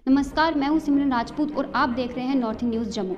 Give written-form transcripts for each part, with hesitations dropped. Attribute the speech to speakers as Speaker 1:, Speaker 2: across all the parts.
Speaker 1: नमस्कार, मैं हूं सिमरन राजपूत और आप देख रहे हैं नॉर्थ न्यूज़ जम्मू।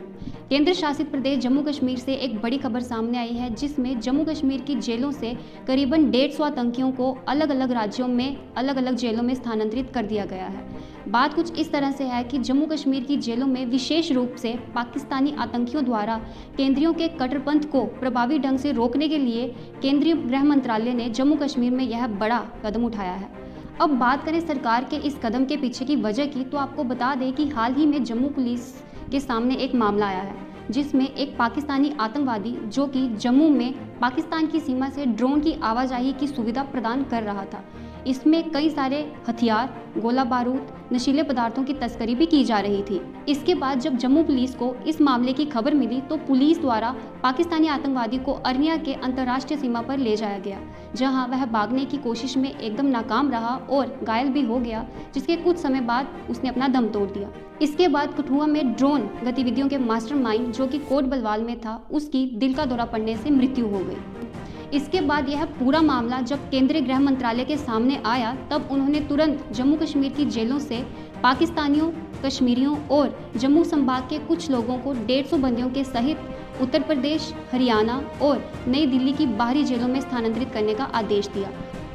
Speaker 1: केंद्र शासित प्रदेश जम्मू कश्मीर से एक बड़ी खबर सामने आई है, जिसमें जम्मू कश्मीर की जेलों से करीबन 150 आतंकियों को अलग अलग राज्यों में अलग अलग जेलों में स्थानांतरित कर दिया गया है। बात कुछ इस तरह से है कि जम्मू कश्मीर की जेलों में विशेष रूप से पाकिस्तानी आतंकियों द्वारा केंद्रियों के कट्टरपंथ को प्रभावी ढंग से रोकने के लिए केंद्रीय गृह मंत्रालय ने जम्मू कश्मीर में यह बड़ा कदम उठाया है। अब बात करें सरकार के इस कदम के पीछे की वजह की, तो आपको बता दें कि हाल ही में जम्मू पुलिस के सामने एक मामला आया है, जिसमें एक पाकिस्तानी आतंकवादी जो कि जम्मू में पाकिस्तान की सीमा से ड्रोन की आवाजाही की सुविधा प्रदान कर रहा था। इसमें कई सारे हथियार, गोला बारूद, नशीले पदार्थों की तस्करी भी की जा रही थी। इसके बाद जब जम्मू पुलिस को इस मामले की खबर मिली, तो पुलिस द्वारा पाकिस्तानी आतंकवादी को अरनिया के अंतर्राष्ट्रीय सीमा पर ले जाया गया, जहां वह भागने की कोशिश में एकदम नाकाम रहा और घायल भी हो गया, जिसके कुछ समय बाद उसने अपना दम तोड़ दिया। इसके बाद कठुआ में ड्रोन गतिविधियों के मास्टरमाइंड जो कि कोट बलवाल में था, उसकी दिल का दौरा पड़ने से मृत्यु हो गई। इसके बाद यह पूरा मामला जब केंद्रीय गृह मंत्रालय के सामने आया, तब उन्होंने तुरंत जम्मू कश्मीर की जेलों से पाकिस्तानियों, कश्मीरियों और जम्मू संभाग के कुछ लोगों को 150 बंदियों के सहित उत्तर प्रदेश, हरियाणा और नई दिल्ली की बाहरी जेलों में स्थानांतरित करने का आदेश दिया।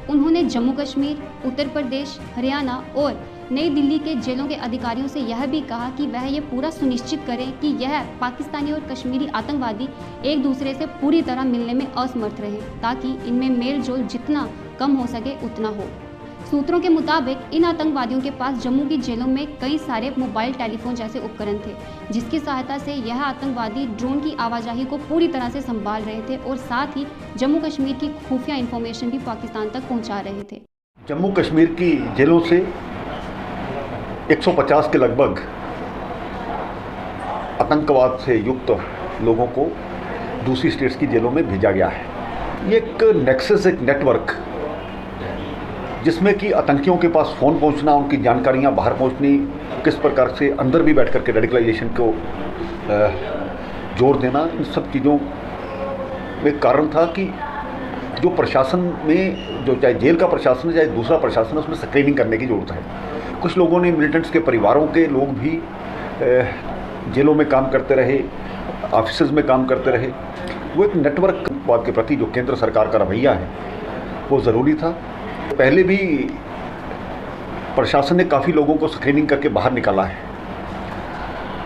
Speaker 1: उन्होंने जम्मू कश्मीर, उत्तर प्रदेश, हरियाणा और नई दिल्ली के जेलों के अधिकारियों से यह भी कहा कि वह ये पूरा सुनिश्चित करें कि यह पाकिस्तानी और कश्मीरी आतंकवादी एक दूसरे से पूरी तरह मिलने में असमर्थ रहें, ताकि इनमें मेल जोल जितना कम हो सके उतना हो। सूत्रों के मुताबिक इन आतंकवादियों के पास जम्मू की जेलों में कई सारे मोबाइल टेलीफोन जैसे उपकरण थे, जिसकी सहायता से यह आतंकवादी ड्रोन की आवाजाही को पूरी तरह से संभाल रहे थे और साथ ही जम्मू कश्मीर की खुफिया इंफॉर्मेशन भी पाकिस्तान तक पहुंचा रहे थे।
Speaker 2: जम्मू कश्मीर की जेलों से 150 के लगभग आतंकवाद से युक्त लोगों को दूसरी स्टेट्स की जेलों में भेजा गया है। ये एक नेक्सस, एक नेटवर्क, जिसमें कि आतंकियों के पास फ़ोन पहुंचना, उनकी जानकारियां बाहर पहुंचनी, किस प्रकार से अंदर भी बैठ करके रेडिकलाइजेशन को जोर देना, इन सब चीज़ों में कारण था कि जो प्रशासन में, जो चाहे जेल का प्रशासन है चाहे दूसरा प्रशासन है, उसमें स्क्रीनिंग करने की ज़रूरत है। कुछ लोगों ने, मिलिटेंट्स के परिवारों के लोग भी जेलों में काम करते रहे, ऑफिसेज में काम करते रहे। वो एक नेटवर्क के प्रति जो केंद्र सरकार का रवैया है वो ज़रूरी था। पहले भी प्रशासन ने काफ़ी लोगों को स्क्रीनिंग करके बाहर निकाला है।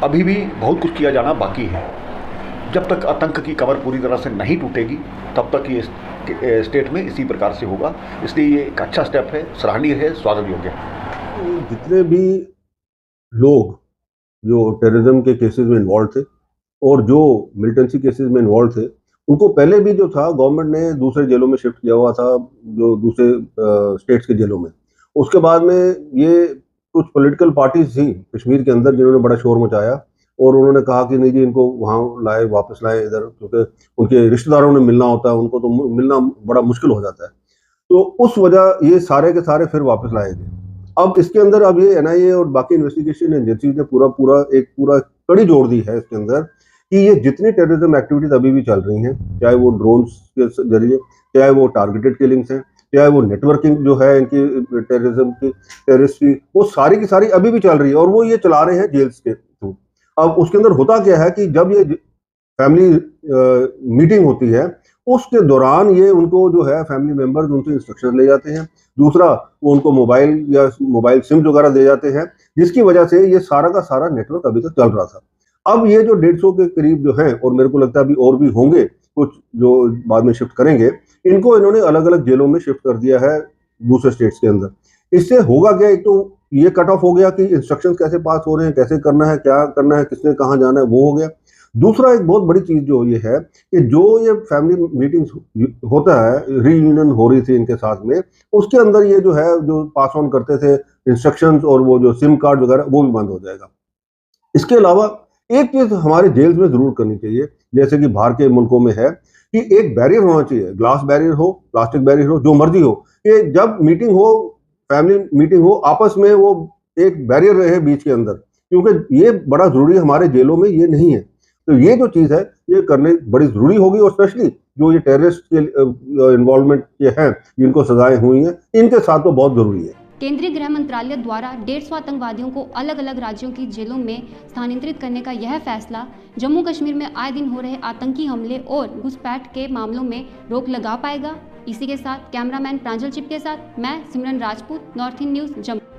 Speaker 2: अभी भी बहुत कुछ किया जाना बाकी है। जब तक आतंक की कवर पूरी तरह से नहीं टूटेगी, तब तक ये स्टेट में इसी प्रकार से होगा। इसलिए ये एक अच्छा स्टेप है, सराहनीय है, स्वागत योग्य है।
Speaker 3: जितने भी लोग जो टेररिज्म के केसेस में इन्वॉल्व थे और जो मिलिटेंसी केसेस में इन्वॉल्व थे, उनको पहले भी जो था गवर्नमेंट ने दूसरे जेलों में शिफ्ट किया हुआ था, जो दूसरे स्टेट्स के जेलों में। उसके बाद में ये कुछ पॉलिटिकल पार्टीज थी कश्मीर के अंदर जिन्होंने बड़ा शोर मचाया और उन्होंने कहा कि नहीं जी, इनको वहाँ लाए, वापस लाए इधर, क्योंकि उनके रिश्तेदारों ने मिलना होता है, उनको तो मिलना बड़ा मुश्किल हो जाता है। तो उस वजह ये सारे के सारे फिर वापस लाए गए। अब इसके अंदर अब ये एनआईए और बाकी इन्वेस्टिगेशन एजेंसीज ने पूरा कड़ी जोड़ दी है इसके अंदर कि ये जितनी टेररिज्म एक्टिविटीज अभी भी चल रही हैं, चाहे वो ड्रोन्स के जरिए, चाहे वो टारगेटेड किलिंग्स हैं, चाहे वो नेटवर्किंग जो है इनकी टेररिज्म की, टेररिस्ट की, वो सारी की सारी अभी भी चल रही है और वो ये चला रहे हैं जेल्स के थ्रू। अब उसके अंदर होता क्या है कि जब ये फैमिली मीटिंग होती है, उसके दौरान ये उनको जो है फैमिली मेंबर्स उनसे इंस्ट्रक्शन ले जाते हैं। दूसरा, वो उनको मोबाइल या मोबाइल सिम वगैरह दे जाते हैं, जिसकी वजह से ये सारा का सारा नेटवर्क अभी तक चल रहा था। अब ये जो 150 के करीब जो हैं, और मेरे को लगता है अभी और भी होंगे कुछ जो बाद में शिफ्ट करेंगे, इनको इन्होंने अलग अलग जेलों में शिफ्ट कर दिया है दूसरे स्टेट्स के अंदर। इससे होगा क्या, एक तो ये कट ऑफ हो गया कि इंस्ट्रक्शंस कैसे पास हो रहे हैं, कैसे करना है, क्या करना है, किसने कहाँ जाना है, वो हो गया। दूसरा एक बहुत बड़ी चीज जो ये है कि जो ये फैमिली मीटिंग्स होता है, रीयूनियन हो रही थी इनके साथ में, उसके अंदर ये जो है जो पास ऑन करते थे इंस्ट्रक्शंस और वो जो सिम कार्ड वगैरह, वो भी बंद हो जाएगा। इसके अलावा एक चीज हमारे जेल्स में जरूर करनी चाहिए, जैसे कि बाहर के मुल्कों में है, कि एक बैरियर होना चाहिए, ग्लास बैरियर हो, प्लास्टिक बैरियर हो, जो मर्जी हो, कि जब मीटिंग हो, फैमिली मीटिंग हो, आपस में वो एक बैरियर रहे बीच के अंदर, क्योंकि ये बड़ा जरूरी है। हमारे जेलों में ये नहीं है, तो ये जो चीज़ है ये करने बड़ी ज़रूरी होगी। और स्पेशली जो ये टेररिस्ट के इन्वॉल्वमेंट के हैं, जिनको सजाएं हुई हैं, इनके साथ तो बहुत ज़रूरी है।
Speaker 1: केंद्रीय गृह मंत्रालय द्वारा 150 आतंकवादियों को अलग अलग राज्यों की जेलों में स्थानांतरित करने का यह फैसला जम्मू कश्मीर में आए दिन हो रहे आतंकी हमले और घुसपैठ के मामलों में रोक लगा पाएगा। इसी के साथ कैमरामैन प्रांजल चिप के साथ मैं Simran Rajput, north east news Jammu.